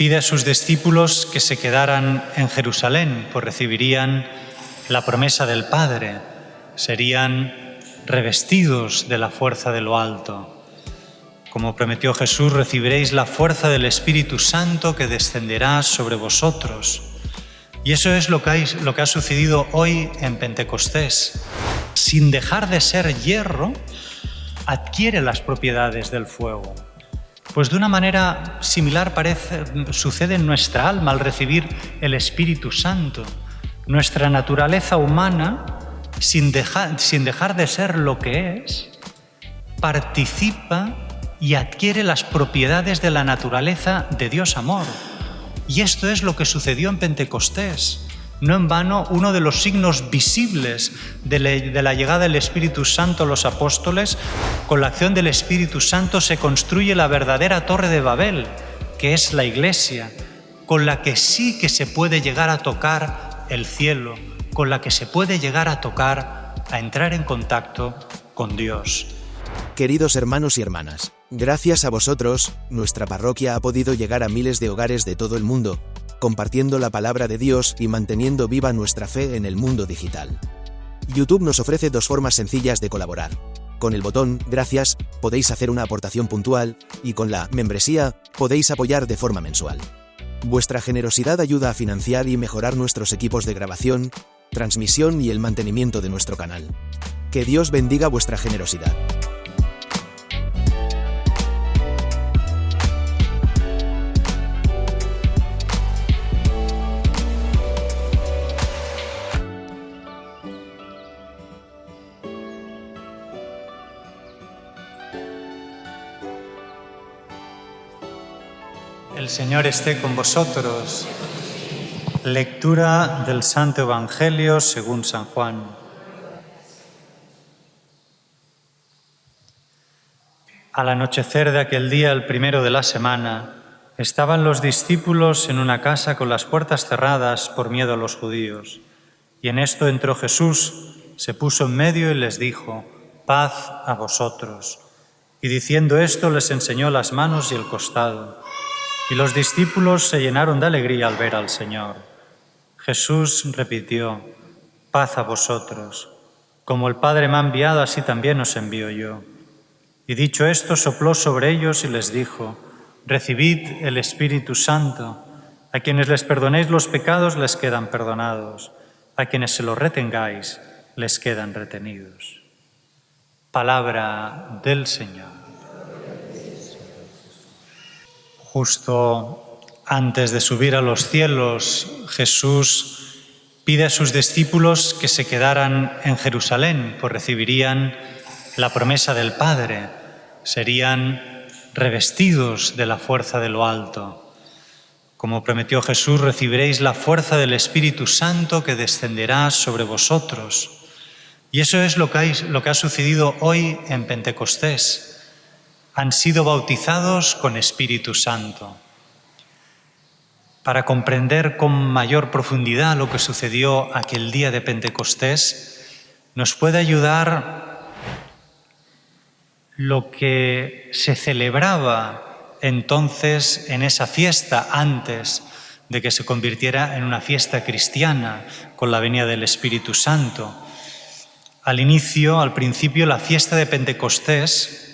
pide a sus discípulos que se quedaran en Jerusalén, pues recibirían la promesa del Padre, serían revestidos de la fuerza de lo alto. Como prometió Jesús, recibiréis la fuerza del Espíritu Santo que descenderá sobre vosotros. Y eso es lo que ha sucedido hoy en Pentecostés. Sin dejar de ser hierro, adquiere las propiedades del fuego. Pues de una manera similar sucede en nuestra alma al recibir el Espíritu Santo. Nuestra naturaleza humana, sin dejar de ser lo que es, participa y adquiere las propiedades de la naturaleza de Dios amor. Y esto es lo que sucedió en Pentecostés. No en vano, uno de los signos visibles de la llegada del Espíritu Santo a los apóstoles, con la acción del Espíritu Santo se construye la verdadera Torre de Babel, que es la Iglesia, con la que sí que se puede llegar a tocar el cielo, con la que se puede llegar a entrar en contacto con Dios. Queridos hermanos y hermanas, gracias a vosotros, nuestra parroquia ha podido llegar a miles de hogares de todo el mundo, compartiendo la palabra de Dios y manteniendo viva nuestra fe en el mundo digital. YouTube nos ofrece dos formas sencillas de colaborar. Con el botón Gracias podéis hacer una aportación puntual y con la membresía podéis apoyar de forma mensual. Vuestra generosidad ayuda a financiar y mejorar nuestros equipos de grabación, transmisión y el mantenimiento de nuestro canal. Que Dios bendiga vuestra generosidad. El Señor esté con vosotros. Lectura del Santo Evangelio según San Juan. Al anochecer de aquel día, el primero de la semana, estaban los discípulos en una casa con las puertas cerradas por miedo a los judíos. Y en esto entró Jesús, se puso en medio y les dijo: «Paz a vosotros». Y diciendo esto, les enseñó las manos y el costado. Y los discípulos se llenaron de alegría al ver al Señor. Jesús repitió: «Paz a vosotros. Como el Padre me ha enviado, así también os envío yo». Y dicho esto, sopló sobre ellos y les dijo: «Recibid el Espíritu Santo. A quienes les perdonéis los pecados, les quedan perdonados. A quienes se los retengáis, les quedan retenidos». Palabra del Señor. Justo antes de subir a los cielos, Jesús pide a sus discípulos que se quedaran en Jerusalén, pues recibirían la promesa del Padre, serían revestidos de la fuerza de lo alto. Como prometió Jesús, recibiréis la fuerza del Espíritu Santo que descenderá sobre vosotros. Y eso es lo que ha sucedido hoy en Pentecostés. Han sido bautizados con Espíritu Santo. Para comprender con mayor profundidad lo que sucedió aquel día de Pentecostés, nos puede ayudar lo que se celebraba entonces en esa fiesta antes de que se convirtiera en una fiesta cristiana con la venida del Espíritu Santo. Al principio, la fiesta de Pentecostés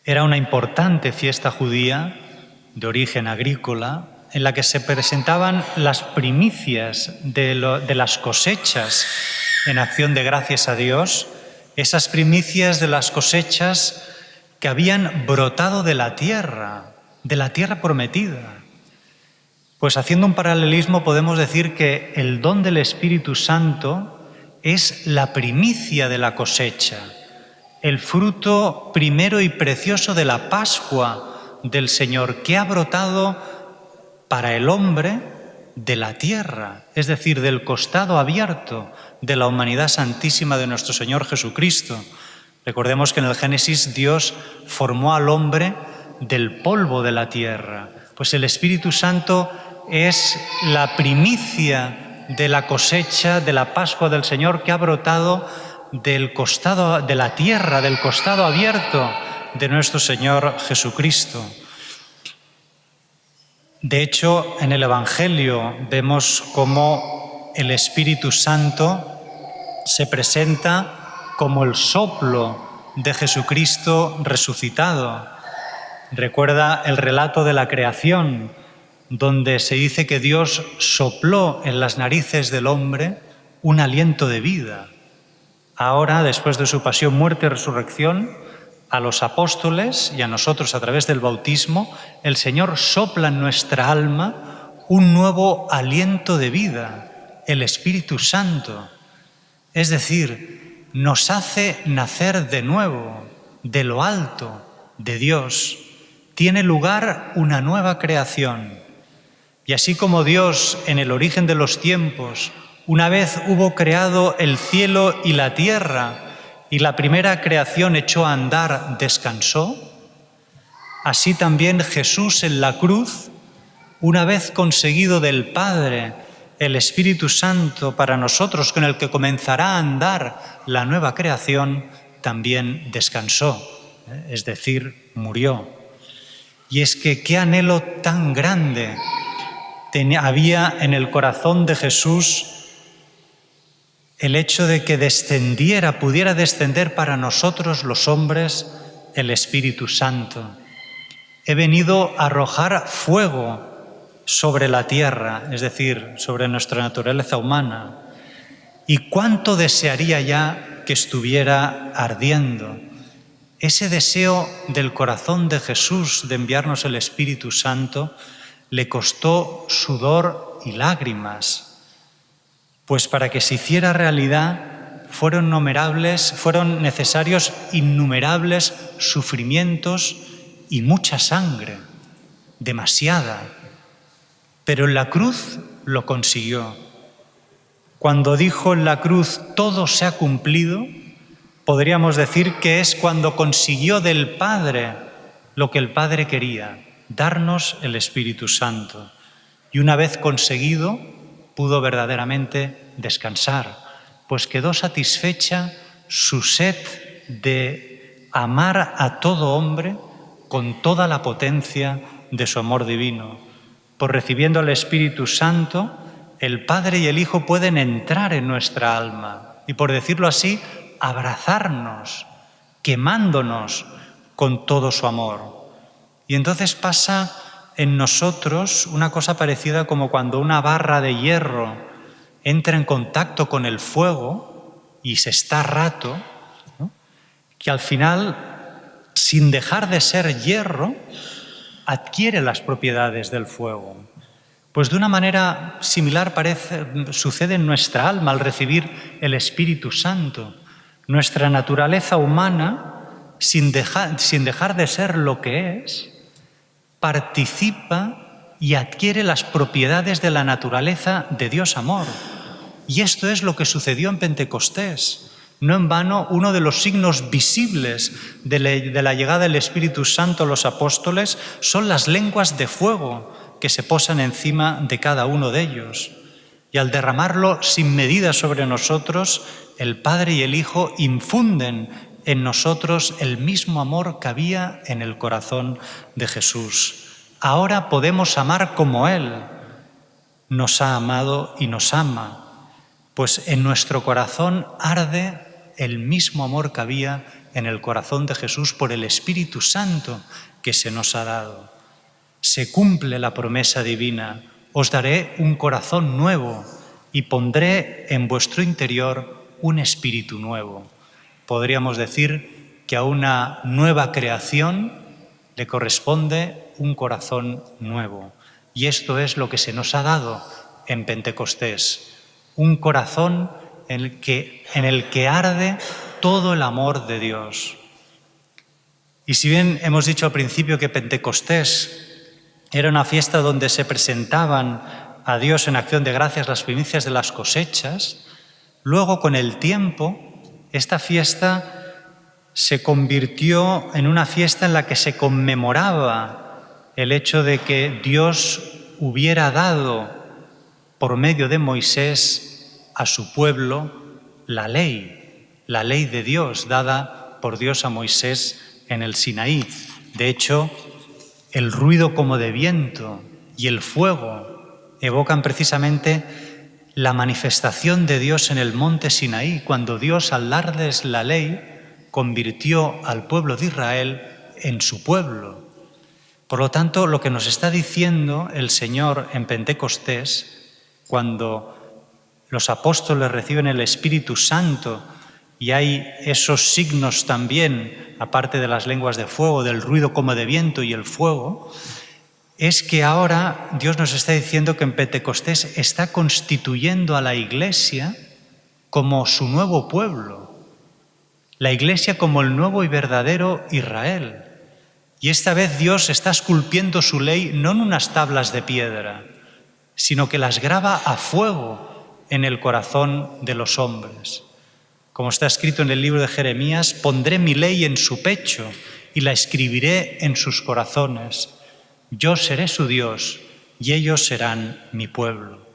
era una importante fiesta judía de origen agrícola en la que se presentaban las primicias de las cosechas en acción de gracias a Dios, esas primicias de las cosechas que habían brotado de la tierra prometida. Pues haciendo un paralelismo podemos decir que el don del Espíritu Santo es la primicia de la cosecha, el fruto primero y precioso de la Pascua del Señor, que ha brotado para el hombre de la tierra, es decir, del costado abierto de la humanidad santísima de nuestro Señor Jesucristo. Recordemos que en el Génesis Dios formó al hombre del polvo de la tierra. Pues el Espíritu Santo es la primicia de la cosecha de la Pascua del Señor que ha brotado del costado de la tierra, del costado abierto de nuestro Señor Jesucristo. De hecho, en el Evangelio vemos cómo el Espíritu Santo se presenta como el soplo de Jesucristo resucitado. Recuerda el relato de la creación, donde se dice que Dios sopló en las narices del hombre un aliento de vida. Ahora, después de su pasión, muerte y resurrección, a los apóstoles y a nosotros a través del bautismo, el Señor sopla en nuestra alma un nuevo aliento de vida, el Espíritu Santo. Es decir, nos hace nacer de nuevo, de lo alto, de Dios. Tiene lugar una nueva creación. Y así como Dios, en el origen de los tiempos, una vez hubo creado el cielo y la tierra, y la primera creación echó a andar, descansó, así también Jesús en la cruz, una vez conseguido del Padre el Espíritu Santo para nosotros, con el que comenzará a andar la nueva creación, también descansó, es decir, murió. Y es que qué anhelo tan grande había en el corazón de Jesús el hecho de que pudiera descender para nosotros los hombres el Espíritu Santo. He venido a arrojar fuego sobre la tierra, es decir, sobre nuestra naturaleza humana. ¿Y cuánto desearía ya que estuviera ardiendo? Ese deseo del corazón de Jesús de enviarnos el Espíritu Santo le costó sudor y lágrimas, pues para que se hiciera realidad fueron necesarios innumerables sufrimientos y mucha sangre, demasiada. Pero en la cruz lo consiguió. Cuando dijo en la cruz todo se ha cumplido, podríamos decir que es cuando consiguió del Padre lo que el Padre quería, darnos el Espíritu Santo. Y una vez conseguido, pudo verdaderamente descansar, pues quedó satisfecha su sed de amar a todo hombre con toda la potencia de su amor divino. Pues recibiendo el Espíritu Santo, el Padre y el Hijo pueden entrar en nuestra alma y, por decirlo así, abrazarnos, quemándonos con todo su amor. Y entonces pasa en nosotros una cosa parecida como cuando una barra de hierro entra en contacto con el fuego y se está rato, ¿no? Que al final, sin dejar de ser hierro, adquiere las propiedades del fuego. Pues de una manera similar sucede en nuestra alma al recibir el Espíritu Santo. Nuestra naturaleza humana, sin dejar de ser lo que es, participa y adquiere las propiedades de la naturaleza de Dios amor. Y esto es lo que sucedió en Pentecostés. No en vano, uno de los signos visibles de la llegada del Espíritu Santo a los apóstoles son las lenguas de fuego que se posan encima de cada uno de ellos. Y al derramarlo sin medida sobre nosotros, el Padre y el Hijo infunden en nosotros el mismo amor que había en el corazón de Jesús. Ahora podemos amar como Él nos ha amado y nos ama, pues en nuestro corazón arde el mismo amor que había en el corazón de Jesús por el Espíritu Santo que se nos ha dado. Se cumple la promesa divina: os daré un corazón nuevo y pondré en vuestro interior un espíritu nuevo. Podríamos decir que a una nueva creación le corresponde un corazón nuevo. Y esto es lo que se nos ha dado en Pentecostés. Un corazón en el que arde todo el amor de Dios. Y si bien hemos dicho al principio que Pentecostés era una fiesta donde se presentaban a Dios en acción de gracias las primicias de las cosechas, luego con el tiempo esta fiesta se convirtió en una fiesta en la que se conmemoraba el hecho de que Dios hubiera dado por medio de Moisés a su pueblo la ley de Dios dada por Dios a Moisés en el Sinaí. De hecho, el ruido como de viento y el fuego evocan precisamente la manifestación de Dios en el monte Sinaí, cuando Dios, al darles la ley, convirtió al pueblo de Israel en su pueblo. Por lo tanto, lo que nos está diciendo el Señor en Pentecostés, cuando los apóstoles reciben el Espíritu Santo y hay esos signos también, aparte de las lenguas de fuego, del ruido como de viento y el fuego, es que ahora Dios nos está diciendo que en Pentecostés está constituyendo a la Iglesia como su nuevo pueblo, la Iglesia como el nuevo y verdadero Israel. Y esta vez Dios está esculpiendo su ley no en unas tablas de piedra, sino que las graba a fuego en el corazón de los hombres. Como está escrito en el libro de Jeremías, pondré mi ley en su pecho y la escribiré en sus corazones. Yo seré su Dios y ellos serán mi pueblo.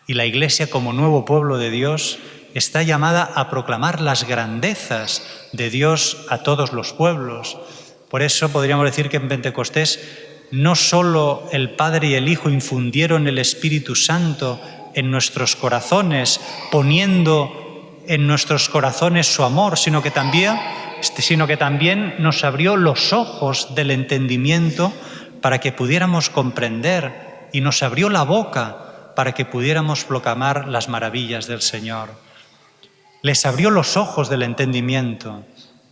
Y la Iglesia, como nuevo pueblo de Dios, está llamada a proclamar las grandezas de Dios a todos los pueblos. Por eso podríamos decir que en Pentecostés no solo el Padre y el Hijo infundieron el Espíritu Santo en nuestros corazones, poniendo en nuestros corazones su amor, sino que también nos abrió los ojos del entendimiento para que pudiéramos comprender, y nos abrió la boca para que pudiéramos proclamar las maravillas del Señor. Les abrió los ojos del entendimiento.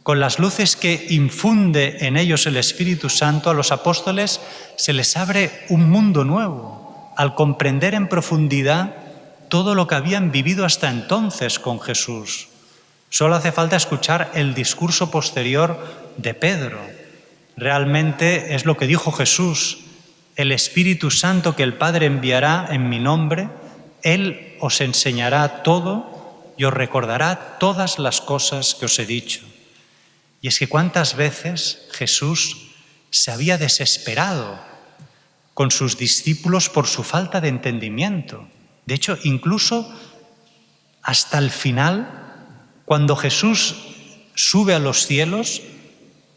Con las luces que infunde en ellos el Espíritu Santo, a los apóstoles se les abre un mundo nuevo, al comprender en profundidad todo lo que habían vivido hasta entonces con Jesús. Solo hace falta escuchar el discurso posterior de Pedro. Realmente es lo que dijo Jesús: el Espíritu Santo que el Padre enviará en mi nombre, Él os enseñará todo y os recordará todas las cosas que os he dicho. Y es que cuántas veces Jesús se había desesperado con sus discípulos por su falta de entendimiento. De hecho, incluso hasta el final, cuando Jesús sube a los cielos,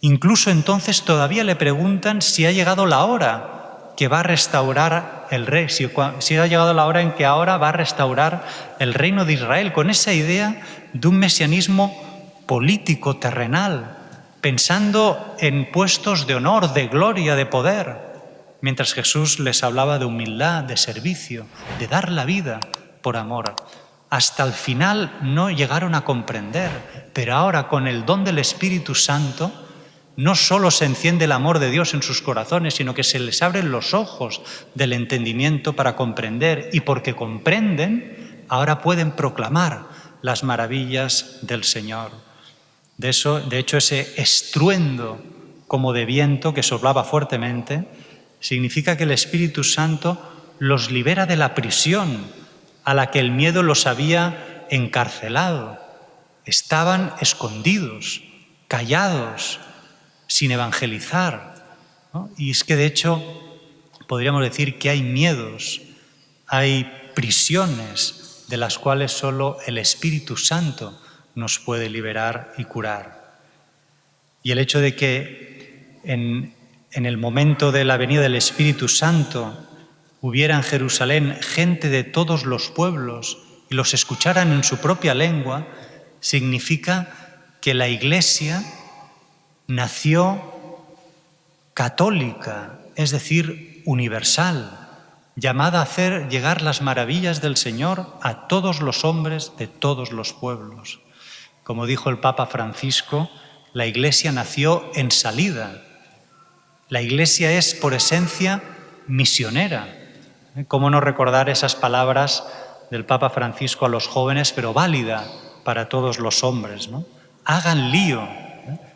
incluso entonces todavía le preguntan si ha llegado la hora que va a restaurar el rey, si ha llegado la hora en que ahora va a restaurar el reino de Israel, con esa idea de un mesianismo político, terrenal, pensando en puestos de honor, de gloria, de poder, mientras Jesús les hablaba de humildad, de servicio, de dar la vida por amor. Hasta el final no llegaron a comprender, pero ahora con el don del Espíritu Santo no solo se enciende el amor de Dios en sus corazones, sino que se les abren los ojos del entendimiento para comprender, y porque comprenden, ahora pueden proclamar las maravillas del Señor. De hecho, ese estruendo como de viento que soplaba fuertemente significa que el Espíritu Santo los libera de la prisión a la que el miedo los había encarcelado. Estaban escondidos, callados, sin evangelizar, ¿no? Y es que de hecho podríamos decir que hay miedos, hay prisiones de las cuales solo el Espíritu Santo nos puede liberar y curar. Y el hecho de que en el momento de la venida del Espíritu Santo hubiera en Jerusalén gente de todos los pueblos y los escucharan en su propia lengua, significa que la Iglesia nació católica, es decir, universal, llamada a hacer llegar las maravillas del Señor a todos los hombres de todos los pueblos. Como dijo el Papa Francisco, la Iglesia nació en salida. La Iglesia es, por esencia, misionera. ¿Cómo no recordar esas palabras del Papa Francisco a los jóvenes, pero válida para todos los hombres, ¿no? Hagan lío,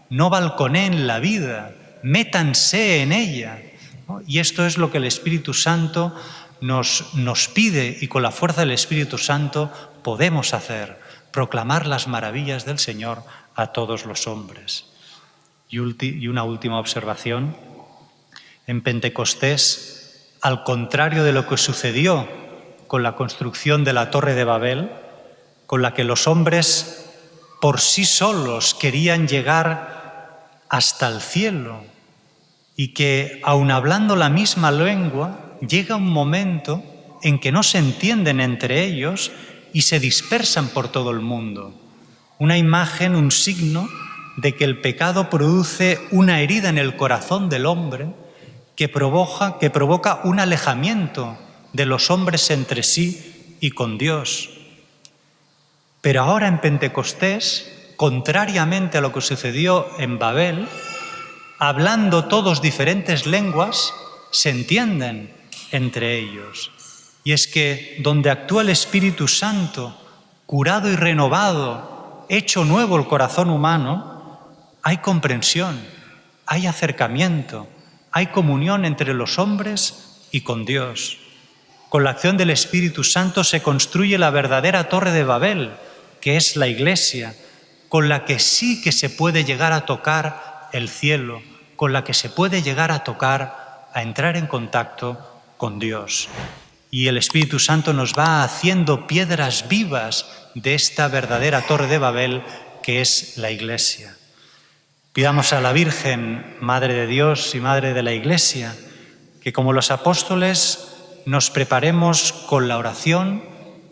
no balconeen la vida, métanse en ella, ¿no? Y esto es lo que el Espíritu Santo nos pide, y con la fuerza del Espíritu Santo podemos hacer, proclamar las maravillas del Señor a todos los hombres. Y una última observación. En Pentecostés, al contrario de lo que sucedió con la construcción de la Torre de Babel, con la que los hombres por sí solos querían llegar hasta el cielo, y que, aun hablando la misma lengua llega un momento en que no se entienden entre ellos y se dispersan por todo el mundo. Una imagen, un signo de que el pecado produce una herida en el corazón del hombre que provoca un alejamiento de los hombres entre sí y con Dios. Pero ahora en Pentecostés, contrariamente a lo que sucedió en Babel, hablando todos diferentes lenguas, se entienden entre ellos. Y es que donde actúa el Espíritu Santo, curado y renovado, hecho nuevo el corazón humano, hay comprensión, hay acercamiento, hay comunión entre los hombres y con Dios. Con la acción del Espíritu Santo se construye la verdadera Torre de Babel, que es la Iglesia, con la que sí que se puede llegar a tocar el cielo, con la que se puede llegar a tocar, a entrar en contacto con Dios. Y el Espíritu Santo nos va haciendo piedras vivas de esta verdadera Torre de Babel, que es la Iglesia. Pidamos a la Virgen, Madre de Dios y Madre de la Iglesia, que como los apóstoles nos preparemos con la oración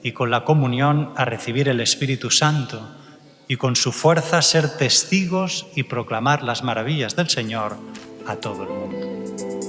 y con la comunión a recibir el Espíritu Santo y con su fuerza ser testigos y proclamar las maravillas del Señor a todo el mundo.